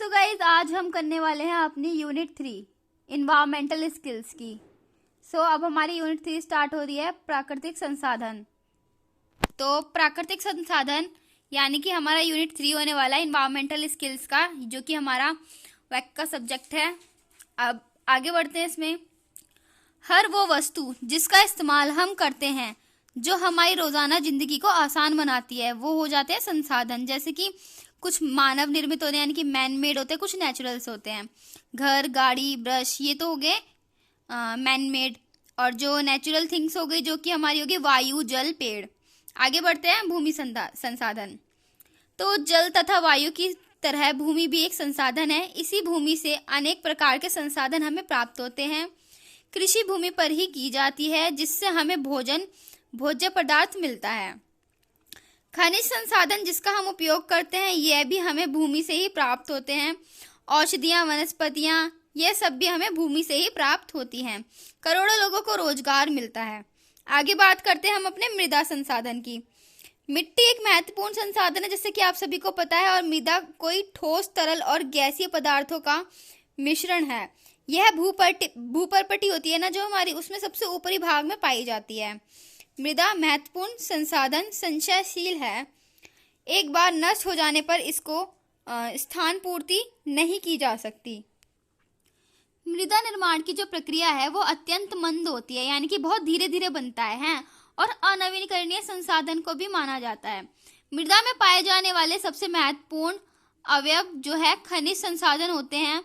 So guys आज हम करने वाले हैं अपनी यूनिट 3 इन्वायरमेंटल स्किल्स की। अब हमारी यूनिट 3 स्टार्ट हो रही है प्राकृतिक संसाधन। तो प्राकृतिक संसाधन यानी कि हमारा यूनिट 3 होने वाला है इन्वायरमेंटल स्किल्स का, जो कि हमारा वैक का सब्जेक्ट है। अब आगे बढ़ते हैं इसमें। हर वो वस्तु जिसका इस्तेमाल हम करते हैं जो हमारी रोजाना जिंदगी को आसान बनाती है वो हो जाते हैं संसाधन। जैसे कि कुछ मानव निर्मित होते हैं यानी कि मैन मेड होते हैं, कुछ नेचुरल्स होते हैं। घर, गाड़ी, ब्रश, ये तो हो गए मैन मेड। और जो नेचुरल थिंग्स हो गई जो कि हमारी होगी वायु, जल, पेड़। आगे बढ़ते हैं भूमि संसाधन। तो जल तथा वायु की तरह भूमि भी एक संसाधन है। इसी भूमि से अनेक प्रकार के संसाधन हमें प्राप्त होते हैं। कृषि भूमि पर ही की जाती है जिससे हमें भोज्य पदार्थ मिलता है। खनिज संसाधन जिसका हम उपयोग करते हैं यह भी हमें भूमि से ही प्राप्त होते हैं। औषधियाँ, वनस्पतियाँ, यह सब भी हमें भूमि से ही प्राप्त होती हैं। करोड़ों लोगों को रोजगार मिलता है। आगे बात करते हैं हम अपने मृदा संसाधन की। मिट्टी एक महत्वपूर्ण संसाधन है जैसे कि आप सभी को पता है, और मृदा कोई ठोस, तरल और गैसीय पदार्थों का मिश्रण है। यह भूपर्पटी होती है ना जो हमारी, उसमें सबसे ऊपरी भाग में पाई जाती है। मृदा महत्वपूर्ण संसाधन संचयशील है। एक बार नष्ट हो जाने पर इसको स्थान पूर्ति नहीं की जा सकती। मृदा निर्माण की जो प्रक्रिया है वो अत्यंत मंद होती है, यानी कि बहुत धीरे धीरे बनता है और अनवीनीकरणीय संसाधन को भी माना जाता है। मृदा में पाए जाने वाले सबसे महत्वपूर्ण अवयव जो है खनिज संसाधन होते हैं।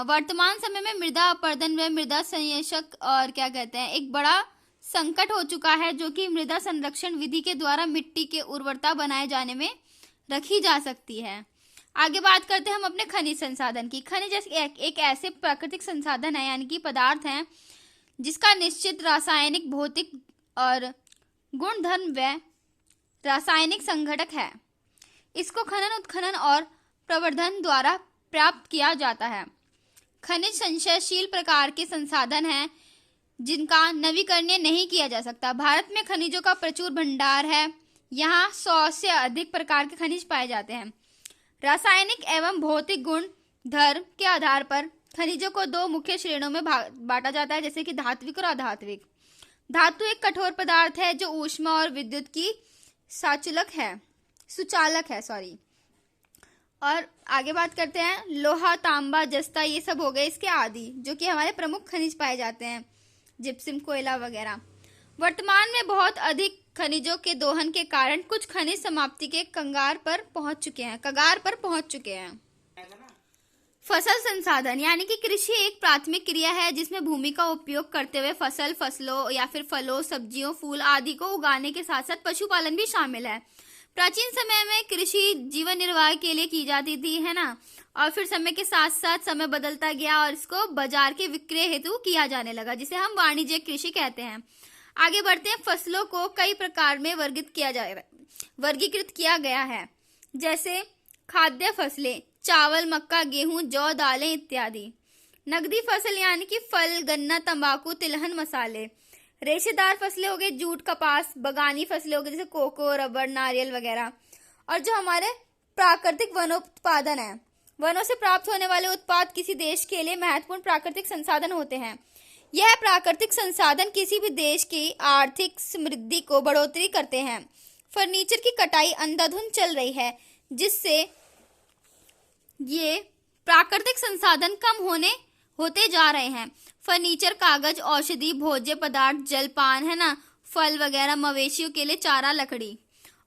वर्तमान समय में मृदा अपरदन व मृदा संरक्षक और एक बड़ा संकट हो चुका है, जो कि मृदा संरक्षण विधि के द्वारा मिट्टी के उर्वरता बनाए जाने में रखी जा सकती है। आगे बात करते हैं हम अपने खनिज संसाधन की। खनिज एक ऐसे प्राकृतिक संसाधन है यानी कि पदार्थ है जिसका निश्चित रासायनिक, भौतिक और गुणधर्म व रासायनिक संघटक है। इसको खनन, उत्खनन और प्रवर्धन द्वारा प्राप्त किया जाता है। खनिज संचयशील प्रकार के संसाधन हैं जिनका नवीकरणीय नहीं किया जा सकता। भारत में खनिजों का प्रचुर भंडार है। यहाँ 100 से अधिक प्रकार के खनिज पाए जाते हैं। रासायनिक एवं भौतिक गुण धर्म के आधार पर खनिजों को दो मुख्य श्रेणियों में बांटा जाता है, जैसे कि धात्विक और अधात्विक। धातु एक कठोर पदार्थ है जो ऊष्मा और विद्युत की सुचालक है। और आगे बात करते हैं लोहा, तांबा, जस्ता, ये सब हो गए इसके आदि, जो कि हमारे प्रमुख खनिज पाए जाते हैं, जिप्सम, कोयला वगैरह। वर्तमान में बहुत अधिक खनिजों के दोहन के कारण कुछ खनिज समाप्ति के कगार पर पहुंच चुके हैं। फसल संसाधन यानी कि कृषि एक प्राथमिक क्रिया है जिसमें भूमि का उपयोग करते हुए फसलों या फिर फलों, सब्जियों, फूल आदि को उगाने के साथ साथ पशुपालन भी शामिल है। प्राचीन समय में कृषि जीवन निर्वाह के लिए की जाती थी, है ना, और फिर समय के साथ साथ समय बदलता गया और इसको बाजार के विक्रय हेतु किया जाने लगा, जिसे हम वाणिज्यिक कृषि कहते हैं। आगे बढ़ते हैं। फसलों को कई प्रकार में वर्गीकृत किया गया है, जैसे खाद्य फसलें, चावल, मक्का, गेहूं, जौ, दालें इत्यादि। नकदी फसल यानी कि फल, गन्ना, तंबाकू, तिलहन, मसाले। रेशेदार फसलें हो गई जूट, कपास। बगानी फसलें हो गई जैसे कोको, रबर, नारियल वगैरह। और जो हमारे प्राकृतिक वनोत्पादन है, वनों से प्राप्त होने वाले उत्पाद किसी देश के लिए महत्वपूर्ण प्राकृतिक संसाधन होते हैं। यह प्राकृतिक संसाधन किसी भी देश की आर्थिक समृद्धि को बढ़ोतरी करते हैं। फर्नीचर की कटाई अंधाधुंध चल रही है जिससे ये प्राकृतिक संसाधन कम होते जा रहे हैं। फर्नीचर, कागज, औषधि, भोज्य पदार्थ, जलपान, है ना, फल वगैरह, मवेशियों के लिए चारा, लकड़ी।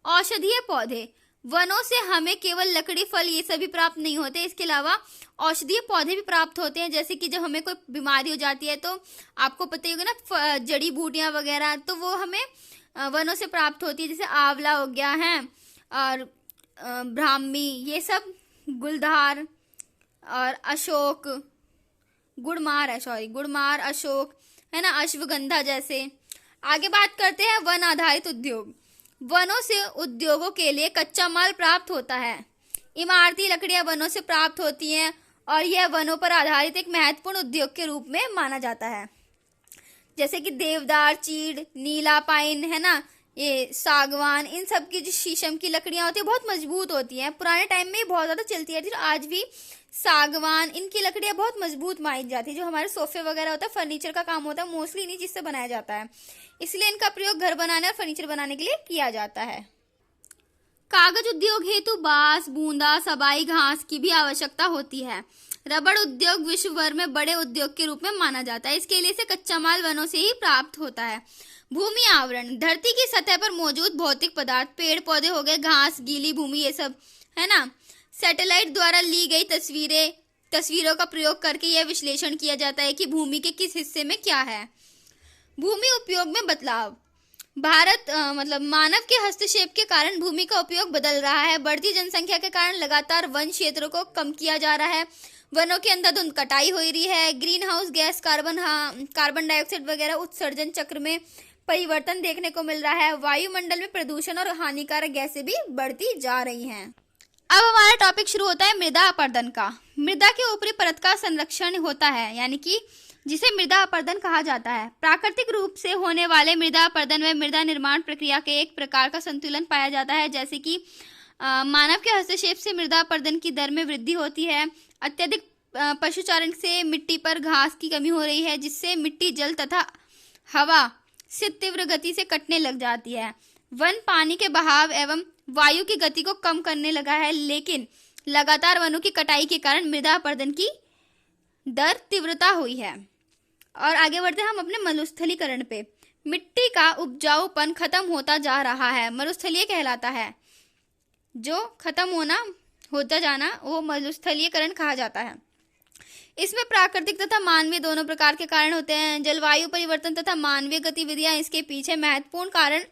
औषधीय पौधे, वनों से हमें केवल लकड़ी, फल ये सभी प्राप्त नहीं होते, इसके अलावा औषधीय पौधे भी प्राप्त होते हैं। जैसे कि जब हमें कोई बीमारी हो जाती है तो आपको पता ही होगा ना, जड़ी बूटियां वगैरह, तो वो हमें वनों से प्राप्त होती है, जैसे आंवला हो गया है और ब्राह्मी, ये सब, गुलदार और अशोक, गुड़मार, अशोक, है ना, अश्वगंधा जैसे। आगे बात करते हैं वन आधारित उद्योग। वनों से उद्योगों के लिए कच्चा माल प्राप्त होता है। इमारती लकड़ियां वनों से प्राप्त होती हैं और यह वनों पर आधारित एक महत्वपूर्ण उद्योग के रूप में माना जाता है, जैसे कि देवदार, चीड़, नीला पाइन, है ना, ये सागवान, इन सब की जो शीशम की लकड़ियां होती है बहुत मजबूत होती हैं, पुराने टाइम में बहुत ज़्यादा चलती रहती है, आज भी सागवान इनकी लकड़ियां बहुत मजबूत मानी जाती है। जो हमारे सोफे वगैरह होता है, फर्नीचर का काम होता है, मोस्टली इन्हीं चीज़ से बनाया जाता है, इसलिए इनका प्रयोग घर बनाने और फर्नीचर बनाने के लिए किया जाता है। कागज उद्योग हेतु बांस, बूंदा, सबाई घास की भी आवश्यकता होती है। रबड़ उद्योग विश्व भर में बड़े उद्योग के रूप में माना जाता है। इसके लिए से कच्चा माल वनों से ही प्राप्त होता है। भूमि आवरण, धरती की सतह पर मौजूद भौतिक पदार्थ, पेड़ पौधे हो गए, घास, गीली भूमि, ये सब है ना। सैटेलाइट द्वारा ली गई तस्वीरों का प्रयोग करके यह विश्लेषण किया जाता है कि भूमि के किस हिस्से में क्या है। भूमि उपयोग में बदलाव, भारत मतलब मानव के हस्तक्षेप के कारण भूमि का उपयोग बदल रहा है। बढ़ती जनसंख्या के कारण लगातार वन क्षेत्रों को कम किया जा रहा है। वनों के अंधाधुंध कटाई हो रही है। Green house gas, carbon dioxide वगैरह उत्सर्जन चक्र में परिवर्तन देखने को मिल रहा है। वायुमंडल में प्रदूषण और हानिकारक गैसें भी बढ़ती जा रही हैं। अब हमारा टॉपिक शुरू होता है मृदा अपरदन का। मृदा के ऊपरी परत का संरक्षण होता है, यानी कि जिसे मृदा अपरदन कहा जाता है। प्राकृतिक रूप से होने वाले मृदा अपरदन में मृदा निर्माण प्रक्रिया के एक प्रकार का संतुलन पाया जाता है, जैसे कि मानव के हस्तक्षेप से मृदा अपरदन की दर में वृद्धि होती है। अत्यधिक पशुचारण से मिट्टी पर घास की कमी हो रही है, जिससे मिट्टी जल तथा हवा से तीव्र गति से कटने लग जाती है। वन पानी के बहाव एवं वायु की गति को कम करने लगा है, लेकिन लगातार वनों की कटाई के कारण मृदा अपरदन की दर तीव्रता हुई है। और आगे बढ़ते हैं हम अपने मरुस्थलीकरण पे। मिट्टी का उपजाऊपन खत्म होता जा रहा है, मरुस्थलीय कहलाता है। जो खत्म होता जाना वो मरुस्थलीकरण कहा जाता है। इसमें प्राकृतिक तथा मानवीय दोनों प्रकार के कारण होते हैं। जलवायु परिवर्तन तथा मानवीय गतिविधियां इसके पीछे महत्वपूर्ण कारण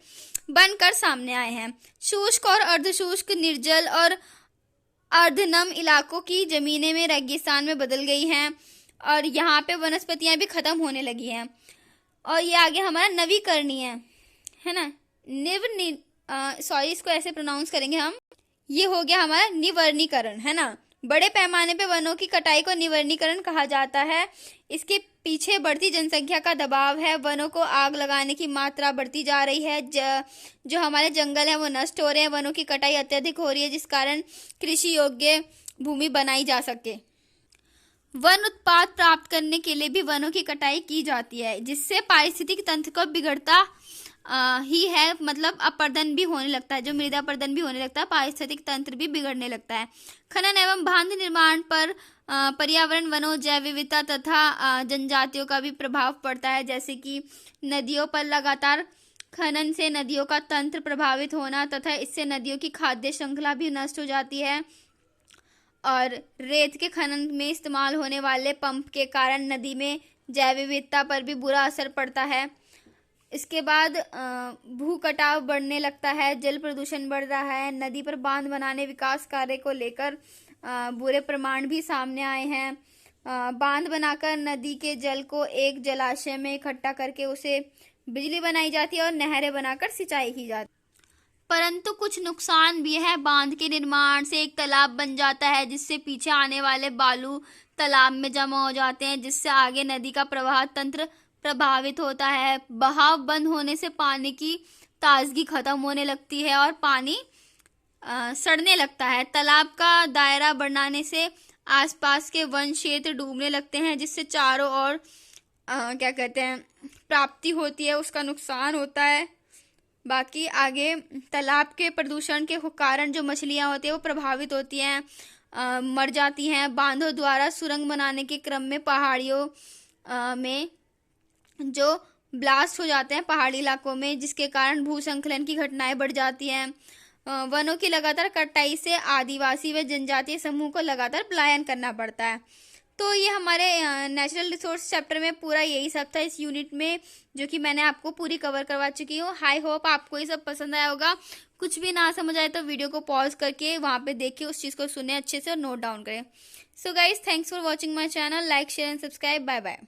बनकर सामने आए हैं। शुष्क और अर्धशुष्क, निर्जल और अर्धनम इलाकों की जमीनें में रेगिस्तान में बदल गई हैं और यहाँ पे वनस्पतियां भी खत्म होने लगी हैं। और ये आगे हमारा नवीकरणीय है ना, इसको ऐसे प्रोनाउंस करेंगे हम। ये हो गया हमारा निवर्णीकरण, है ना। बड़े पैमाने पे वनों की कटाई को निवर्णीकरण कहा जाता है। इसके पीछे बढ़ती जनसंख्या का दबाव है। वनों को आग लगाने की मात्रा बढ़ती जा रही है। जो हमारे जंगल हैं वो नष्ट हो रहे हैं। वनों की कटाई अत्यधिक हो रही है, जिस कारण कृषि योग्य भूमि बनाई जा सके। वन उत्पाद प्राप्त करने के लिए भी वनों की कटाई की जाती है, जिससे पारिस्थितिक तंत्र को बिगड़ता ही है, मतलब अपरदन भी होने लगता है। जो मृदा अपरदन भी होने लगता है, पारिस्थितिक तंत्र भी बिगड़ने लगता है। खनन एवं बांध निर्माण पर पर्यावरण, वनों, जैव विविधता तथा जनजातियों का भी प्रभाव पड़ता है। जैसे कि नदियों पर लगातार खनन से नदियों का तंत्र प्रभावित होना तथा इससे नदियों की खाद्य श्रृंखला भी नष्ट हो जाती है। और रेत के खनन में इस्तेमाल होने वाले पंप के कारण नदी में जैव विविधता पर भी बुरा असर पड़ता है। इसके बाद भू कटाव बढ़ने लगता है, जल प्रदूषण बढ़ रहा है। नदी पर बांध बनाने विकास कार्य को लेकर बुरे प्रमाण भी सामने आए हैं। बांध बनाकर नदी के जल को एक जलाशय में इकट्ठा करके उसे बिजली बनाई जाती है और नहरें बनाकर सिंचाई की जाती है। परंतु कुछ नुकसान भी है। बांध के निर्माण से एक तालाब बन जाता है, जिससे पीछे आने वाले बालू तालाब में जमा हो जाते हैं, जिससे आगे नदी का प्रवाह तंत्र प्रभावित होता है। बहाव बंद होने से पानी की ताजगी खत्म होने लगती है और पानी सड़ने लगता है। तालाब का दायरा बढ़ाने से आसपास के वन क्षेत्र डूबने लगते हैं, जिससे चारों ओर प्राप्ति होती है, उसका नुकसान होता है। बाकी आगे तालाब के प्रदूषण के कारण जो मछलियां होती हैं वो प्रभावित होती हैं, मर जाती हैं। बांधों द्वारा सुरंग बनाने के क्रम में पहाड़ियों में जो ब्लास्ट हो जाते हैं पहाड़ी इलाकों में, जिसके कारण भूसंकलन की घटनाएं बढ़ जाती हैं। वनों की लगातार कटाई से आदिवासी व जनजातीय समूह को लगातार पलायन करना पड़ता है। तो ये हमारे नेचुरल रिसोर्स चैप्टर में पूरा यही सब था इस यूनिट में, जो कि मैंने आपको पूरी कवर करवा चुकी हूँ। आई होप आपको ये सब पसंद आया होगा। कुछ भी ना समझ आए तो वीडियो को पॉज करके वहाँ पे देखिए, उस चीज़ को सुने अच्छे से और नोट डाउन करें। So guys, thanks for watching my channel. Like, share and subscribe. Bye bye.